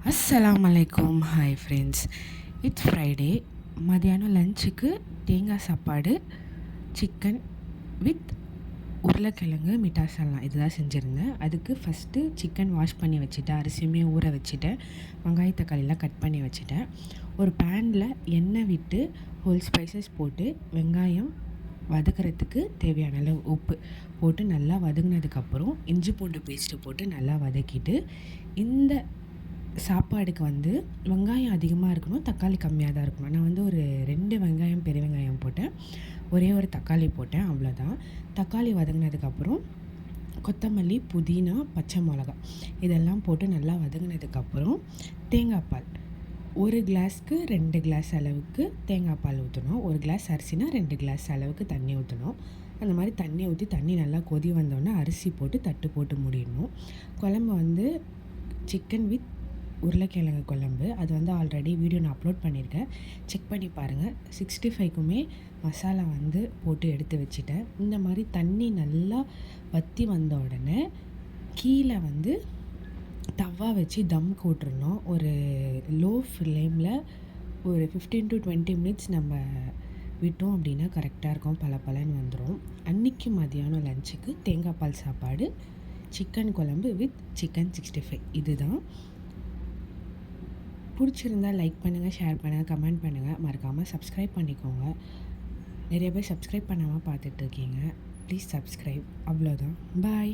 அஸ்ஸலாமு அலைக்கும். Hi friends, it's Friday. மதியானம் லஞ்சுக்கு தேங்காய் சாப்பாடு, சிக்கன் வித் உருளைக்கிழங்கு மிட்டாசல்லாம் இதுதான் செஞ்சுருந்தேன். அதுக்கு ஃபஸ்ட்டு சிக்கன் வாஷ் பண்ணி வச்சுட்டேன், அரிசியுமே ஊற வச்சுட்டேன், வெங்காய தக்காளிலாம் கட் பண்ணி வச்சுட்டேன். ஒரு பேனில் எண்ணெய் விட்டு ஹோல் ஸ்பைசஸ் போட்டு வெங்காயம் வதக்கிறதுக்கு தேவையான அளவு உப்பு போட்டு நல்லா வதங்கினதுக்கப்புறம் இஞ்சி பூண்டு பேஸ்ட்டு போட்டு நல்லா வதக்கிட்டு, இந்த சாப்பாடுக்கு வெங்காயம் அதிகமாக இருக்கணும், தக்காளி கம்மியாக தான் இருக்கணும். நான் ஒரு 2 வெங்காயம் பெரிய வெங்காயம் போட்டேன், ஒரே ஒரு தக்காளி போட்டேன், அவ்வளோதான். தக்காளி வதங்கினதுக்கப்புறம் கொத்தமல்லி, புதினா, பச்சை மிளகா இதெல்லாம் போட்டு நல்லா வதங்கினதுக்கப்புறம் தேங்காய் பால் 1 கிளாஸ்க்கு 2 கிளாஸ் அளவுக்கு தேங்காய் பால் ஊற்றணும். 1 கிளாஸ் அரிசினா 2 கிளாஸ் அளவுக்கு தண்ணி ஊற்றணும். அந்த மாதிரி தண்ணி ஊற்றி தண்ணி நல்லா கொதி வந்தோடனே அரிசி போட்டு தட்டு போட்டு மூடிடணும். குழம்பு சிக்கன் வித் உருளைக்கிழங்கு குழம்பு. அது ஆல்ரெடி வீடியோ நான் அப்லோட் பண்ணியிருக்கேன், செக் பண்ணி பாருங்கள். 65க்குமே மசாலா போட்டு எடுத்து வச்சுட்டேன். இந்த மாதிரி தண்ணி நல்லா வற்றி வந்த உடனே கீழே தவா வச்சு தம் போட்டுருணும். ஒரு லோ ஃப்ளேமில் ஒரு 15 to 20 மினிட்ஸ் நம்ம விட்டோம் அப்படின்னா கரெக்டாக இருக்கும், பலன்னு வந்துடும். அன்றைக்கி மதியானம் லஞ்சுக்கு தேங்காய் பால் சாப்பாடு, சிக்கன் குழம்பு வித் சிக்கன் 65 இதுதான். பிடிச்சிருந்தால் லைக் பண்ணுங்கள், ஷேர் பண்ணுங்கள், கமெண்ட் பண்ணுங்கள், மறக்காமல் சப்ஸ்கிரைப் பண்ணிக்கோங்க. நிறைய பேர் சப்ஸ்கிரைப் பண்ணாமல் பார்த்துட்ருக்கீங்க, ப்ளீஸ் சப்ஸ்கிரைப். அவ்வளோதான், பாய்.